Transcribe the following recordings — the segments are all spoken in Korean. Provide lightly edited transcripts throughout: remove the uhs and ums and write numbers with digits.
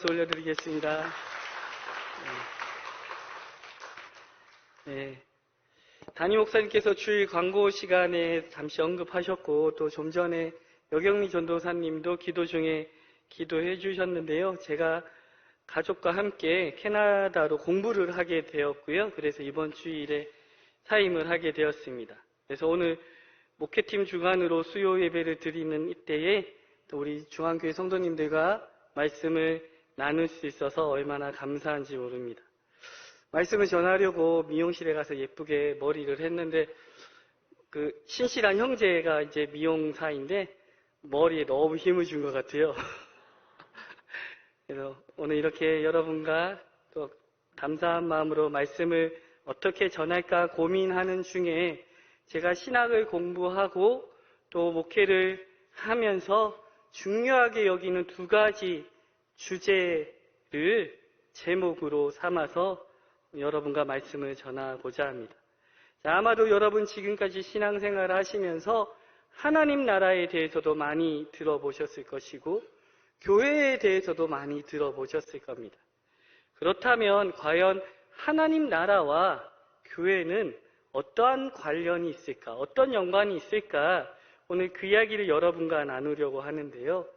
올려드리겠습니다. 담임 목사님께서 주일 광고 시간에 잠시 언급하셨고, 또 좀 전에 여경미 전도사님도 기도 중에 기도해 주셨는데요. 제가 가족과 함께 캐나다로 공부를 하게 되었고요. 그래서 이번 주일에 사임을 하게 되었습니다. 그래서 오늘 목회팀 주관으로 수요 예배를 드리는 이때에 또 우리 중앙교회 성도님들과 말씀을 나눌 수 있어서 얼마나 감사한지 모릅니다. 말씀을 전하려고 미용실에 가서 예쁘게 머리를 했는데, 신실한 형제가 이제 미용사인데 머리에 너무 힘을 준 것 같아요. 그래서 오늘 이렇게 여러분과 또 감사한 마음으로 말씀을 어떻게 전할까 고민하는 중에 제가 신학을 공부하고 또 목회를 하면서 중요하게 여기는 두 가지 주제를 제목으로 삼아서 여러분과 말씀을 전하고자 합니다. 자, 아마도 여러분 지금까지 신앙생활을 하시면서 하나님 나라에 대해서도 많이 들어보셨을 것이고 교회에 대해서도 많이 들어보셨을 겁니다. 그렇다면 과연 하나님 나라와 교회는 어떠한 관련이 있을까? 어떤 연관이 있을까? 오늘 그 이야기를 여러분과 나누려고 하는데요.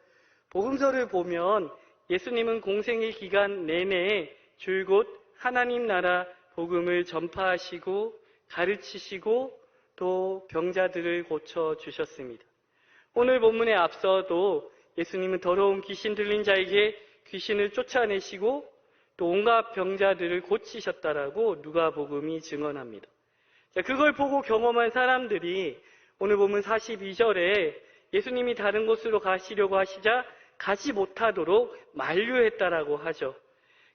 복음서를 보면 예수님은 공생의 기간 내내 줄곧 하나님 나라 복음을 전파하시고 가르치시고 또 병자들을 고쳐주셨습니다. 오늘 본문에 앞서도 예수님은 더러운 귀신 들린 자에게 귀신을 쫓아내시고 또 온갖 병자들을 고치셨다라고 누가복음이 증언합니다. 자, 그걸 보고 경험한 사람들이 오늘 보면 42절에 예수님이 다른 곳으로 가시려고 하시자 가지 못하도록 만류했다라고 하죠.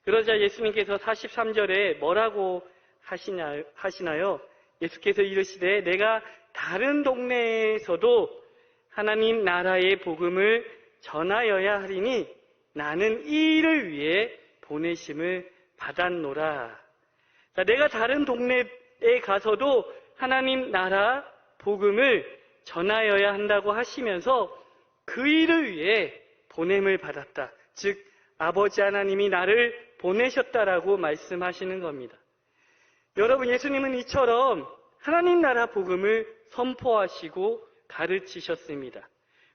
그러자 예수님께서 43절에 뭐라고 하시나요? 예수께서 이르시되 내가 다른 동네에서도 하나님 나라의 복음을 전하여야 하리니 나는 이 일을 위해 보내심을 받았노라. 자, 내가 다른 동네에 가서도 하나님 나라 복음을 전하여야 한다고 하시면서 그 일을 위해 보냄을 받았다. 즉 아버지 하나님이 나를 보내셨다라고 말씀하시는 겁니다. 여러분, 예수님은 이처럼 하나님 나라 복음을 선포하시고 가르치셨습니다.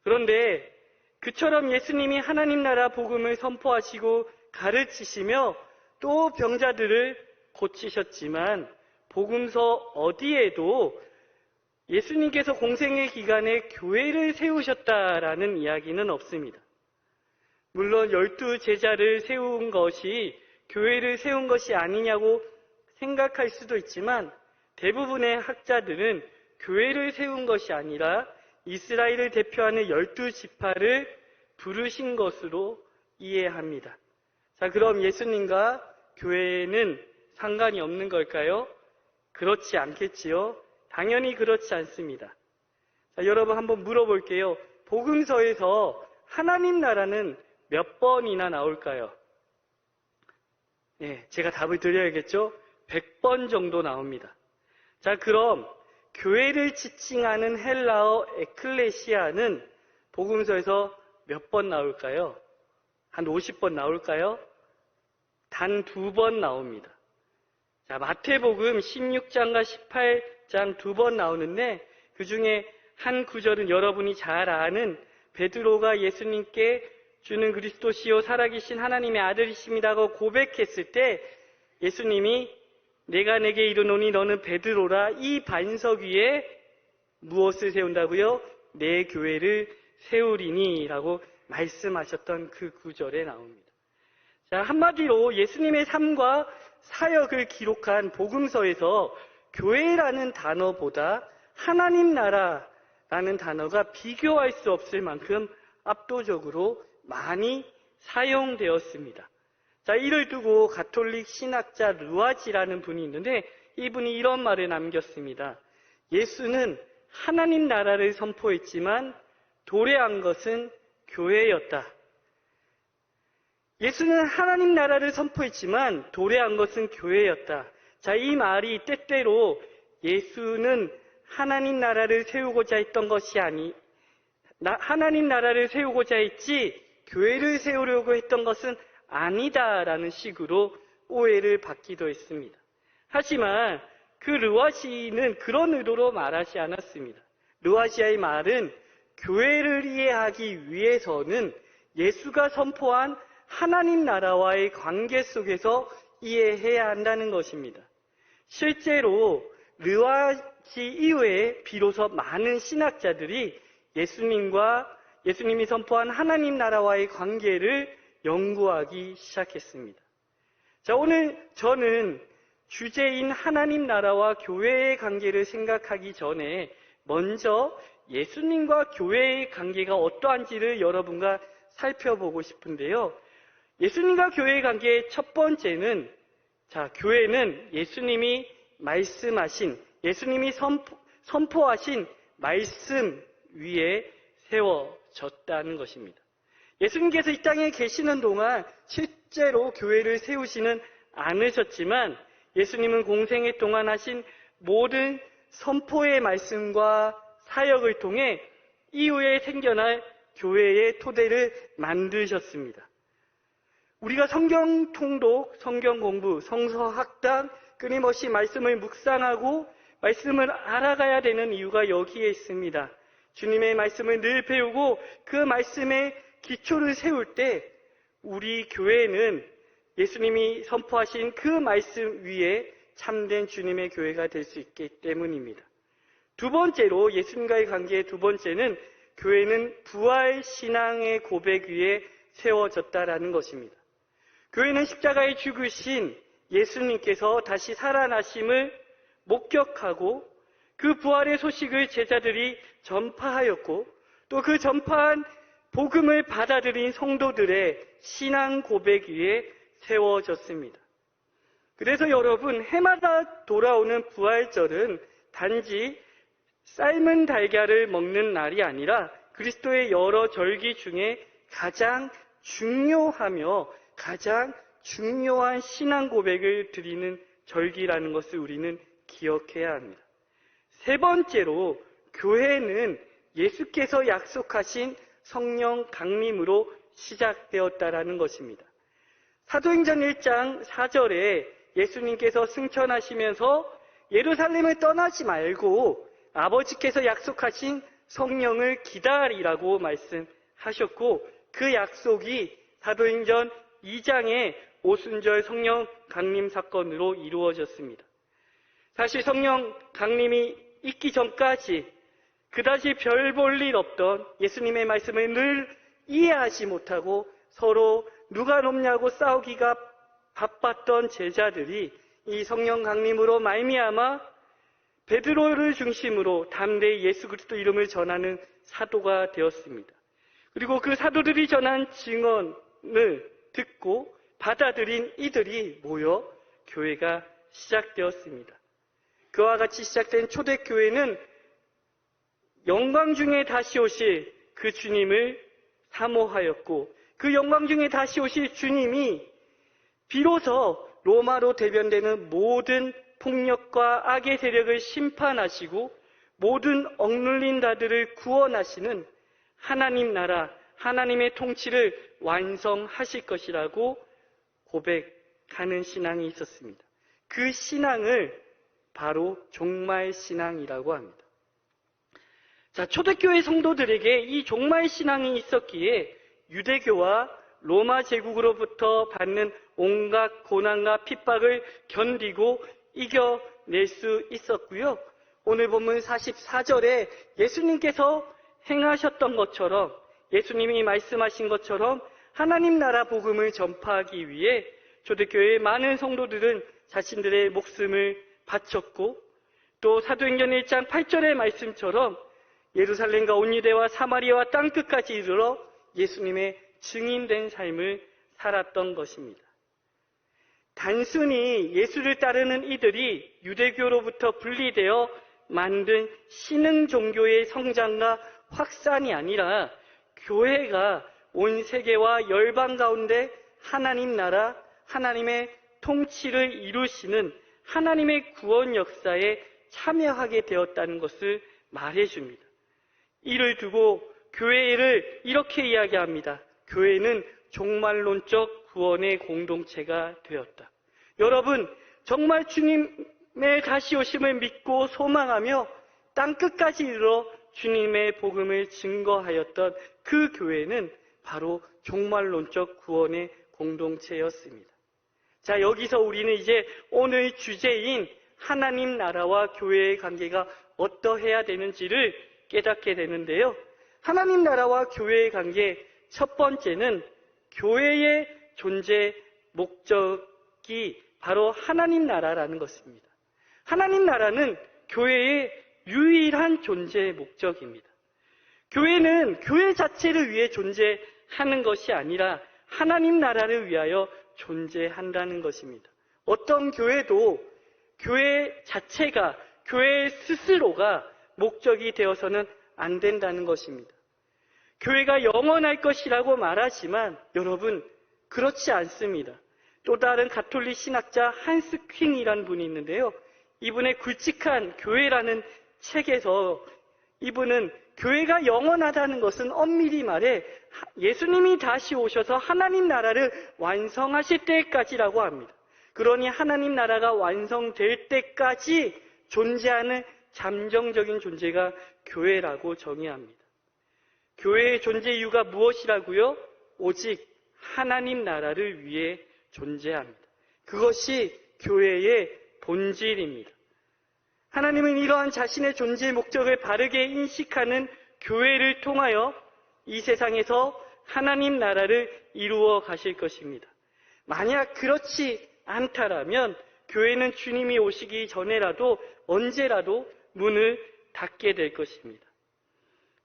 그런데 그처럼 예수님이 하나님 나라 복음을 선포하시고 가르치시며 또 병자들을 고치셨지만 복음서 어디에도 예수님께서 공생의 기간에 교회를 세우셨다라는 이야기는 없습니다. 물론 12 제자를 세운 것이 교회를 세운 것이 아니냐고 생각할 수도 있지만 대부분의 학자들은 교회를 세운 것이 아니라 이스라엘을 대표하는 12지파를 부르신 것으로 이해합니다. 자, 그럼 예수님과 교회는 상관이 없는 걸까요? 그렇지 않겠지요? 당연히 그렇지 않습니다. 자, 여러분 한번 물어볼게요. 복음서에서 하나님 나라는 몇 번이나 나올까요? 제가 답을 드려야겠죠? 100번 정도 나옵니다. 자, 그럼 교회를 지칭하는 헬라어 에클레시아는 복음서에서 몇 번 나올까요? 한 50번 나올까요? 단 2번 나옵니다. 자, 마태복음 16장과 18장 2번 나오는데 그 중에 한 구절은 여러분이 잘 아는 베드로가 예수님께 주는 그리스도시요 살아계신 하나님의 아들이십니다고 고백했을 때 예수님이 내가 내게 이르노니 너는 베드로라 이 반석 위에 무엇을 세운다고요? 내 교회를 세우리니 라고 말씀하셨던 그 구절에 나옵니다. 자, 한마디로 예수님의 삶과 사역을 기록한 복음서에서 교회라는 단어보다 하나님 나라라는 단어가 비교할 수 없을 만큼 압도적으로 많이 사용되었습니다. 자, 이를 두고 가톨릭 신학자 르와지라는 분이 있는데 이분이 이런 말을 남겼습니다. 예수는 하나님 나라를 선포했지만 도래한 것은 교회였다. 예수는 하나님 나라를 선포했지만 도래한 것은 교회였다. 자, 이 말이 때때로 예수는 하나님 나라를 세우고자 했던 것이 하나님 나라를 세우고자 했지 교회를 세우려고 했던 것은 아니다라는 식으로 오해를 받기도 했습니다. 하지만 그 르와시는 그런 의도로 말하지 않았습니다. 르와시아의 말은 교회를 이해하기 위해서는 예수가 선포한 하나님 나라와의 관계 속에서 이해해야 한다는 것입니다. 실제로 르와시 이후에 비로소 많은 신학자들이 예수님이 선포한 하나님 나라와의 관계를 연구하기 시작했습니다. 자, 오늘 저는 주제인 하나님 나라와 교회의 관계를 생각하기 전에 먼저 예수님과 교회의 관계가 어떠한지를 여러분과 살펴보고 싶은데요. 예수님과 교회의 관계의 첫 번째는, 교회는 예수님이 말씀하신, 예수님이 선포하신 말씀 위에 세워졌다는 것입니다. 예수님께서 이 땅에 계시는 동안 실제로 교회를 세우지는 않으셨지만 예수님은 공생애 동안 하신 모든 선포의 말씀과 사역을 통해 이후에 생겨날 교회의 토대를 만드셨습니다. 우리가 성경 통독, 성경 공부, 성서 학당, 끊임없이 말씀을 묵상하고 말씀을 알아가야 되는 이유가 여기에 있습니다. 주님의 말씀을 늘 배우고 그 말씀의 기초를 세울 때 우리 교회는 예수님이 선포하신 그 말씀 위에 참된 주님의 교회가 될 수 있기 때문입니다. 두 번째로, 예수님과의 관계의 두 번째는 교회는 부활 신앙의 고백 위에 세워졌다라는 것입니다. 교회는 십자가에 죽으신 예수님께서 다시 살아나심을 목격하고 그 부활의 소식을 제자들이 전파하였고 또 그 전파한 복음을 받아들인 성도들의 신앙 고백 위에 세워졌습니다. 그래서 여러분, 해마다 돌아오는 부활절은 단지 삶은 달걀을 먹는 날이 아니라 그리스도의 여러 절기 중에 가장 중요하며 가장 중요한 신앙 고백을 드리는 절기라는 것을 우리는 기억해야 합니다. 세 번째로, 교회는 예수께서 약속하신 성령 강림으로 시작되었다라는 것입니다. 사도행전 1장 4절에 예수님께서 승천하시면서 예루살렘을 떠나지 말고 아버지께서 약속하신 성령을 기다리라고 말씀하셨고, 그 약속이 사도행전 2장의 오순절 성령 강림 사건으로 이루어졌습니다. 사실 성령 강림이 있기 전까지 그다지 별 볼 일 없던 예수님의 말씀을 늘 이해하지 못하고 서로 누가 높냐고 싸우기가 바빴던 제자들이 이 성령 강림으로 말미암아 베드로를 중심으로 담대히 예수 그리스도 이름을 전하는 사도가 되었습니다. 그리고 그 사도들이 전한 증언을 듣고 받아들인 이들이 모여 교회가 시작되었습니다. 그와 같이 시작된 초대교회는 영광 중에 다시 오실 그 주님을 사모하였고, 그 영광 중에 다시 오실 주님이 비로소 로마로 대변되는 모든 폭력과 악의 세력을 심판하시고 모든 억눌린 자들을 구원하시는 하나님 나라, 하나님의 통치를 완성하실 것이라고 고백하는 신앙이 있었습니다. 그 신앙을 바로 종말 신앙이라고 합니다. 초대교회 성도들에게 이 종말 신앙이 있었기에 유대교와 로마 제국으로부터 받는 온갖 고난과 핍박을 견디고 이겨낼 수 있었고요. 오늘 본문 44절에 예수님께서 행하셨던 것처럼, 예수님이 말씀하신 것처럼 하나님 나라 복음을 전파하기 위해 초대교회의 많은 성도들은 자신들의 목숨을 바쳤고, 또 사도행전 1장 8절의 말씀처럼 예루살렘과 온 유대와 사마리아와 땅끝까지 이르러 예수님의 증인된 삶을 살았던 것입니다. 단순히 예수를 따르는 이들이 유대교로부터 분리되어 만든 신흥 종교의 성장과 확산이 아니라 교회가 온 세계와 열방 가운데 하나님 나라, 하나님의 통치를 이루시는 하나님의 구원 역사에 참여하게 되었다는 것을 말해줍니다. 이를 두고 교회를 이렇게 이야기합니다. 교회는 종말론적 구원의 공동체가 되었다. 여러분, 정말 주님의 다시 오심을 믿고 소망하며 땅끝까지 이르러 주님의 복음을 증거하였던 그 교회는 바로 종말론적 구원의 공동체였습니다. 자, 여기서 우리는 이제 오늘 주제인 하나님 나라와 교회의 관계가 어떠해야 되는지를 깨닫게 되는데요. 하나님 나라와 교회의 관계 첫 번째는 교회의 존재 목적이 바로 하나님 나라라는 것입니다. 하나님 나라는 교회의 유일한 존재 목적입니다. 교회는 교회 자체를 위해 존재하는 것이 아니라 하나님 나라를 위하여 존재한다는 것입니다. 어떤 교회도 교회 자체가, 교회 스스로가 목적이 되어서는 안 된다는 것입니다. 교회가 영원할 것이라고 말하지만 여러분, 그렇지 않습니다. 또 다른 가톨릭 신학자 한스 퀸이라는 분이 있는데요. 이분의 굵직한 교회라는 책에서 이분은 교회가 영원하다는 것은 엄밀히 말해 예수님이 다시 오셔서 하나님 나라를 완성하실 때까지라고 합니다. 그러니 하나님 나라가 완성될 때까지 존재하는 잠정적인 존재가 교회라고 정의합니다. 교회의 존재 이유가 무엇이라고요? 오직 하나님 나라를 위해 존재합니다. 그것이 교회의 본질입니다. 하나님은 이러한 자신의 존재의 목적을 바르게 인식하는 교회를 통하여 이 세상에서 하나님 나라를 이루어 가실 것입니다. 만약 그렇지 않다라면 교회는 주님이 오시기 전에라도 언제라도 문을 닫게 될 것입니다.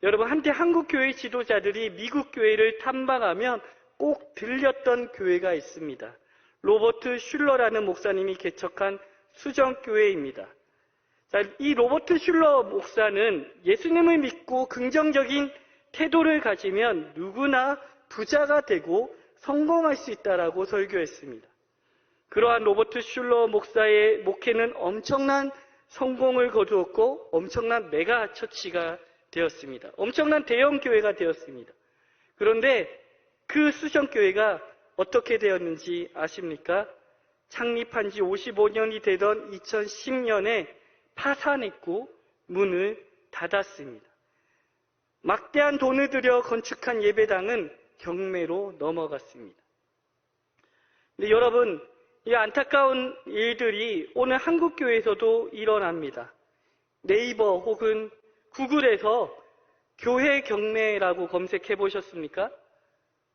여러분, 한때 한국 교회 지도자들이 미국 교회를 탐방하면 꼭 들렸던 교회가 있습니다. 로버트 슐러라는 목사님이 개척한 수정교회입니다. 자, 이 로버트 슐러 목사는 예수님을 믿고 긍정적인 태도를 가지면 누구나 부자가 되고 성공할 수 있다라고 설교했습니다. 그러한 로버트 슐러 목사의 목회는 엄청난 성공을 거두었고 엄청난 메가 처치가 되었습니다. 엄청난 대형 교회가 되었습니다. 그런데 그 수정교회가 어떻게 되었는지 아십니까? 창립한 지 55년이 되던 2010년에 파산했고 문을 닫았습니다. 막대한 돈을 들여 건축한 예배당은 경매로 넘어갔습니다. 근데 여러분, 이 안타까운 일들이 오늘 한국교회에서도 일어납니다. 네이버 혹은 구글에서 교회 경매라고 검색해 보셨습니까?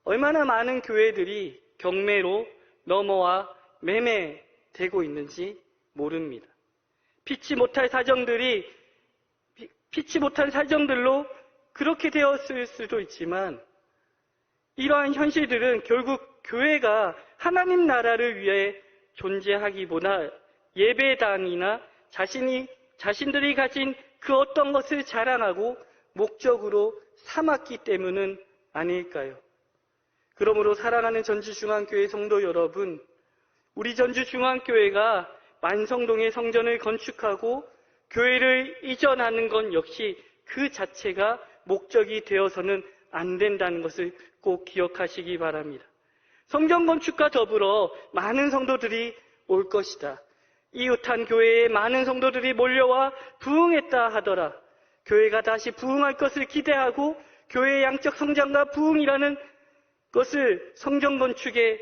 얼마나 많은 교회들이 경매로 넘어와 매매되고 있는지 모릅니다. 피치 못한 사정들로 그렇게 되었을 수도 있지만 이러한 현실들은 결국 교회가 하나님 나라를 위해 존재하기보다 예배당이나 자신들이 가진 그 어떤 것을 자랑하고 목적으로 삼았기 때문은 아닐까요? 그러므로 사랑하는 전주중앙교회 성도 여러분, 우리 전주중앙교회가 만성동에 성전을 건축하고 교회를 이전하는 건 역시 그 자체가 목적이 되어서는 안 된다는 것을 꼭 기억하시기 바랍니다. 성전 건축과 더불어 많은 성도들이 올 것이다. 이웃한 교회에 많은 성도들이 몰려와 부흥했다 하더라. 교회가 다시 부흥할 것을 기대하고 교회의 양적 성장과 부흥이라는 것을 성전 건축의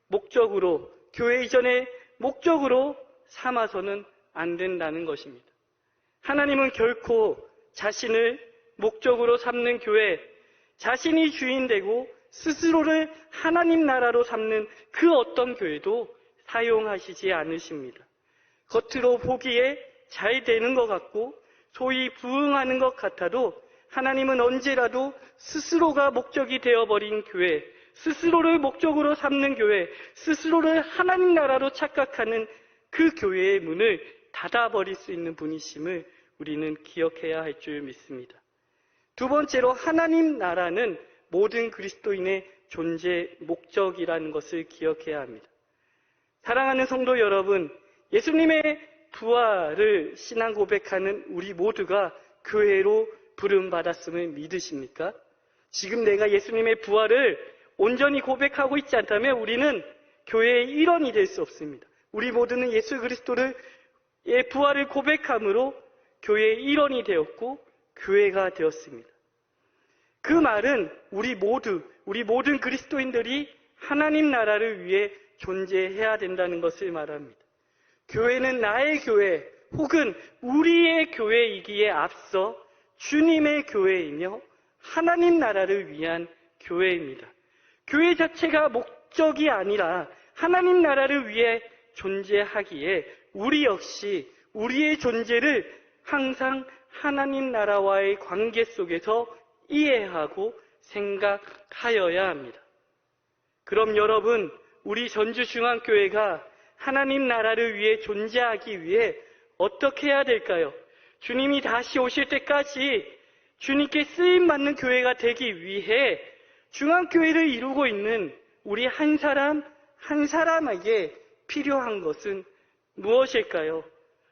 목적으로, 교회 이전의 목적으로 삼아서는 안 된다는 것입니다. 하나님은 결코 자신을 목적으로 삼는 교회, 자신이 주인되고 스스로를 하나님 나라로 삼는 그 어떤 교회도 사용하시지 않으십니다. 겉으로 보기에 잘 되는 것 같고 소위 부흥하는 것 같아도 하나님은 언제라도 스스로가 목적이 되어버린 교회, 스스로를 목적으로 삼는 교회, 스스로를 하나님 나라로 착각하는 그 교회의 문을 닫아버릴 수 있는 분이심을 우리는 기억해야 할 줄 믿습니다. 두 번째로 하나님 나라는 모든 그리스도인의 존재 목적이라는 것을 기억해야 합니다. 사랑하는 성도 여러분, 예수님의 부활을 신앙 고백하는 우리 모두가 교회로 부름받았음을 믿으십니까? 지금 내가 예수님의 부활을 온전히 고백하고 있지 않다면 우리는 교회의 일원이 될 수 없습니다. 우리 모두는 예수 그리스도의 부활을 고백함으로 교회의 일원이 되었고 교회가 되었습니다. 그 말은 우리 모든 그리스도인들이 하나님 나라를 위해 존재해야 된다는 것을 말합니다. 교회는 나의 교회 혹은 우리의 교회이기에 앞서 주님의 교회이며 하나님 나라를 위한 교회입니다. 교회 자체가 목적이 아니라 하나님 나라를 위해 존재하기에 우리 역시 우리의 존재를 항상 하나님 나라와의 관계 속에서 이해하고 생각하여야 합니다. 그럼 여러분, 우리 전주중앙교회가 하나님 나라를 위해 존재하기 위해 어떻게 해야 될까요? 주님이 다시 오실 때까지 주님께 쓰임받는 교회가 되기 위해 중앙교회를 이루고 있는 우리 한 사람 한 사람에게 필요한 것은 무엇일까요?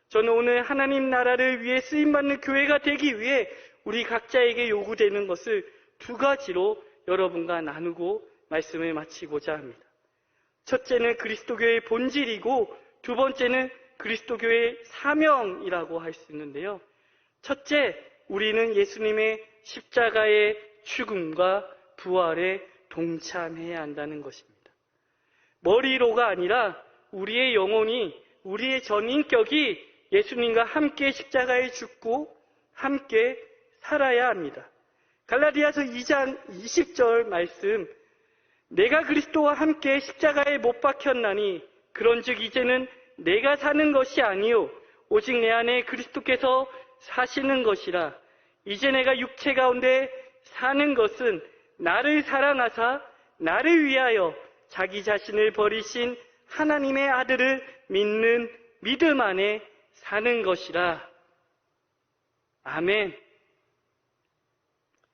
저는 오늘 하나님 나라를 위해 쓰임받는 교회가 되기 위해 우리 각자에게 요구되는 것을 두 가지로 여러분과 나누고 말씀을 마치고자 합니다. 첫째는 그리스도교의 본질이고 두 번째는 그리스도교의 사명이라고 할 수 있는데요. 첫째, 우리는 예수님의 십자가의 죽음과 부활에 동참해야 한다는 것입니다. 머리로가 아니라 우리의 영혼이, 우리의 전인격이 예수님과 함께 십자가에 죽고 함께 살아야 합니다. 갈라디아서 2장 20절 말씀, 내가 그리스도와 함께 십자가에 못 박혔나니 그런즉 이제는 내가 사는 것이 아니요 오직 내 안에 그리스도께서 사시는 것이라. 이제 내가 육체 가운데 사는 것은 나를 사랑하사 나를 위하여 자기 자신을 버리신 하나님의 아들을 믿는 믿음 안에 사는 것이라. 아멘.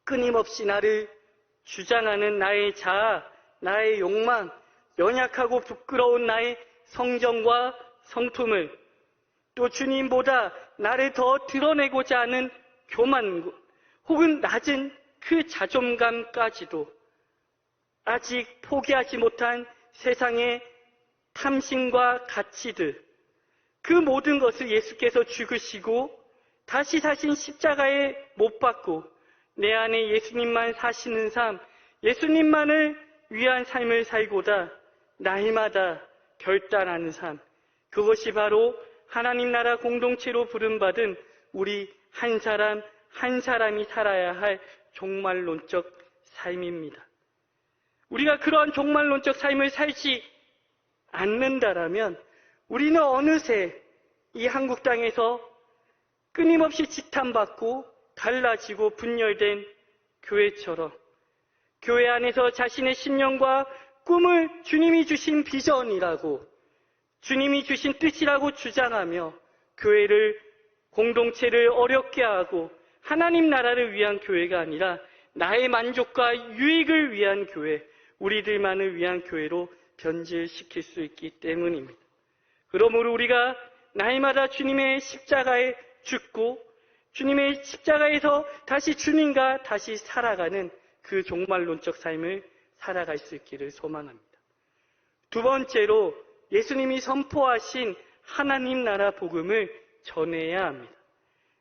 끊임없이 나를 주장하는 나의 자아, 나의 욕망, 연약하고 부끄러운 나의 성정과 성품을, 또 주님보다 나를 더 드러내고자 하는 교만 혹은 낮은 그 자존감까지도 아직 포기하지 못한 세상의 탐심과 가치들, 그 모든 것을 예수께서 죽으시고 다시 사신 십자가에 못 박고 내 안에 예수님만 사시는 삶, 예수님만을 위한 삶을 살고자 날마다 결단하는 삶, 그것이 바로 하나님 나라 공동체로 부름받은 우리 한 사람 한 사람이 살아야 할 종말론적 삶입니다. 우리가 그러한 종말론적 삶을 살지 않는다라면 우리는 어느새 이 한국 땅에서 끊임없이 지탄받고 갈라지고 분열된 교회처럼 교회 안에서 자신의 신념과 꿈을 주님이 주신 비전이라고, 주님이 주신 뜻이라고 주장하며 교회를, 공동체를 어렵게 하고 하나님 나라를 위한 교회가 아니라 나의 만족과 유익을 위한 교회, 우리들만을 위한 교회로 변질시킬 수 있기 때문입니다. 그러므로 우리가 날마다 주님의 십자가에 죽고 주님의 십자가에서 다시 주님과 다시 살아가는 그 종말론적 삶을 살아갈 수 있기를 소망합니다. 두 번째로 예수님이 선포하신 하나님 나라 복음을 전해야 합니다.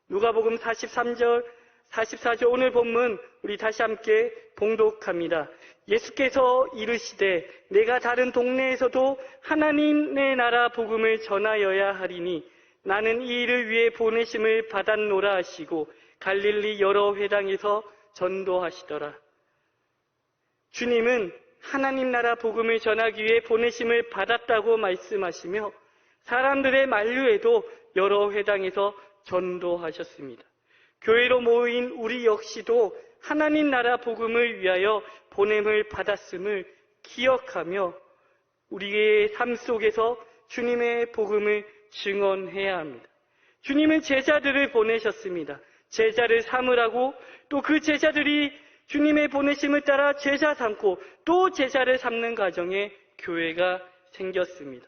누가복음 43절, 44절 오늘 본문 우리 다시 함께 봉독합니다. 예수께서 이르시되 내가 다른 동네에서도 하나님의 나라 복음을 전하여야 하리니 나는 이 일을 위해 보내심을 받았노라 하시고 갈릴리 여러 회당에서 전도하시더라. 주님은 하나님 나라 복음을 전하기 위해 보내심을 받았다고 말씀하시며 사람들의 만류에도 여러 회당에서 전도하셨습니다. 교회로 모인 우리 역시도 하나님 나라 복음을 위하여 보냄을 받았음을 기억하며 우리의 삶 속에서 주님의 복음을 증언해야 합니다. 주님은 제자들을 보내셨습니다. 제자를 삼으라고, 또 그 제자들이 주님의 보내심을 따라 제자 삼고 또 제자를 삼는 과정에 교회가 생겼습니다.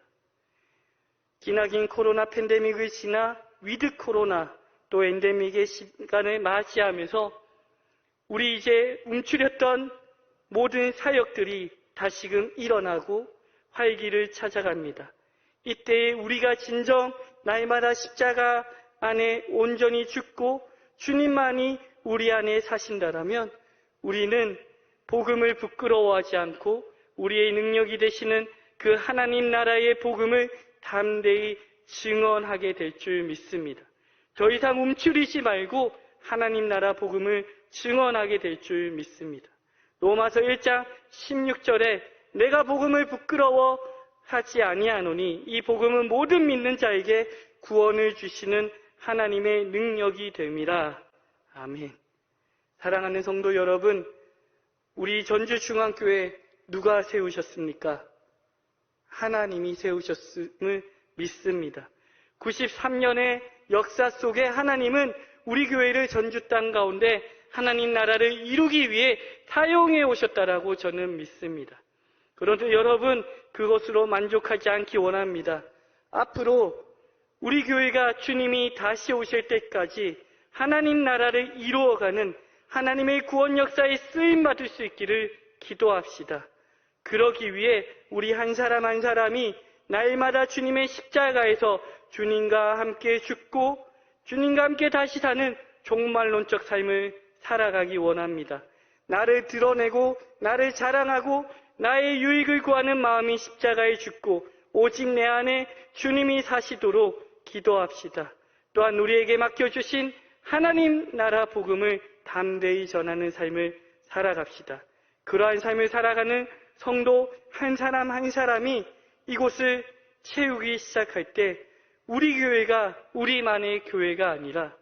기나긴 코로나 팬데믹을 지나 위드 코로나 또 엔데믹의 시간을 맞이하면서 우리 이제 움츠렸던 모든 사역들이 다시금 일어나고 활기를 찾아갑니다. 이때에 우리가 진정 날마다 십자가 안에 온전히 죽고 주님만이 우리 안에 사신다라면 우리는 복음을 부끄러워하지 않고 우리의 능력이 되시는 그 하나님 나라의 복음을 담대히 증언하게 될 줄 믿습니다. 더 이상 움츠리지 말고 하나님 나라 복음을 증언하게 될 줄 믿습니다. 로마서 1장 16절에 내가 복음을 부끄러워하지 아니하노니 이 복음은 모든 믿는 자에게 구원을 주시는 하나님의 능력이 됨이라. 아멘. 사랑하는 성도 여러분, 우리 전주중앙교회 누가 세우셨습니까? 하나님이 세우셨음을 믿습니다. 93년의 역사 속에 하나님은 우리 교회를 전주 땅 가운데 하나님 나라를 이루기 위해 사용해 오셨다라고 저는 믿습니다. 그런데 여러분, 그것으로 만족하지 않기 원합니다. 앞으로 우리 교회가 주님이 다시 오실 때까지 하나님 나라를 이루어가는 하나님의 구원 역사에 쓰임받을 수 있기를 기도합시다. 그러기 위해 우리 한 사람 한 사람이 날마다 주님의 십자가에서 주님과 함께 죽고 주님과 함께 다시 사는 종말론적 삶을 살아가기 원합니다. 나를 드러내고 나를 자랑하고 나의 유익을 구하는 마음이 십자가에 죽고 오직 내 안에 주님이 사시도록 기도합시다. 또한 우리에게 맡겨주신 하나님 나라 복음을 담대히 전하는 삶을 살아갑시다. 그러한 삶을 살아가는 성도 한 사람 한 사람이 이곳을 채우기 시작할 때 우리 교회가 우리만의 교회가 아니라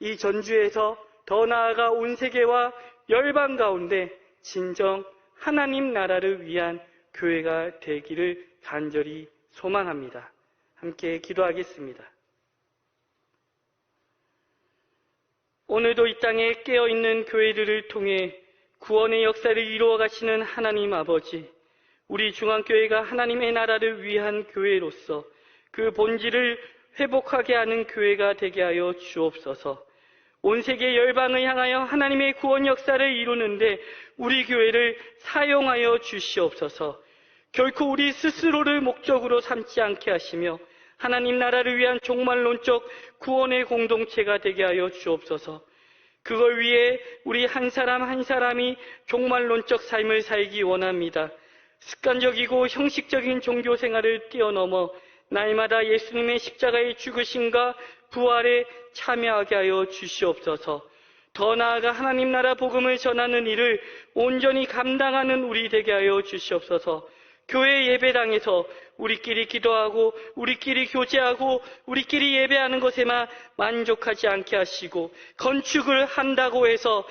이 전주에서 더 나아가 온 세계와 열방 가운데 진정 하나님 나라를 위한 교회가 되기를 간절히 소망합니다. 함께 기도하겠습니다. 오늘도 이 땅에 깨어있는 교회들을 통해 구원의 역사를 이루어 가시는 하나님 아버지, 우리 중앙교회가 하나님의 나라를 위한 교회로서 그 본질을 회복하게 하는 교회가 되게 하여 주옵소서. 온 세계 열방을 향하여 하나님의 구원 역사를 이루는데 우리 교회를 사용하여 주시옵소서. 결코 우리 스스로를 목적으로 삼지 않게 하시며 하나님 나라를 위한 종말론적 구원의 공동체가 되게 하여 주옵소서. 그걸 위해 우리 한 사람 한 사람이 종말론적 삶을 살기 원합니다. 습관적이고 형식적인 종교 생활을 뛰어넘어 날마다 예수님의 십자가의 죽으심과 부활에 참여하게 하여 주시옵소서. 더 나아가 하나님 나라 복음을 전하는 일을 온전히 감당하는 우리 되게 하여 주시옵소서. 교회 예배당에서 우리끼리 기도하고 우리끼리 교제하고 우리끼리 예배하는 것에만 만족하지 않게 하시고 건축을 한다고 해서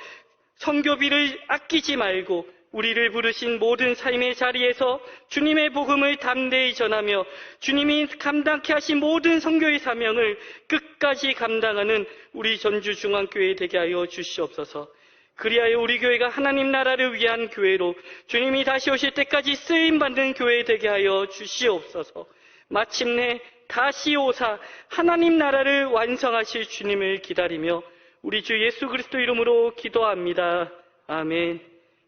선교비를 아끼지 말고 우리를 부르신 모든 삶의 자리에서 주님의 복음을 담대히 전하며 주님이 감당케 하신 모든 선교의 사명을 끝까지 감당하는 우리 전주중앙교회 되게 하여 주시옵소서. 그리하여 우리 교회가 하나님 나라를 위한 교회로 주님이 다시 오실 때까지 쓰임받는 교회 되게 하여 주시옵소서. 마침내 다시 오사 하나님 나라를 완성하실 주님을 기다리며 우리 주 예수 그리스도 이름으로 기도합니다. 아멘.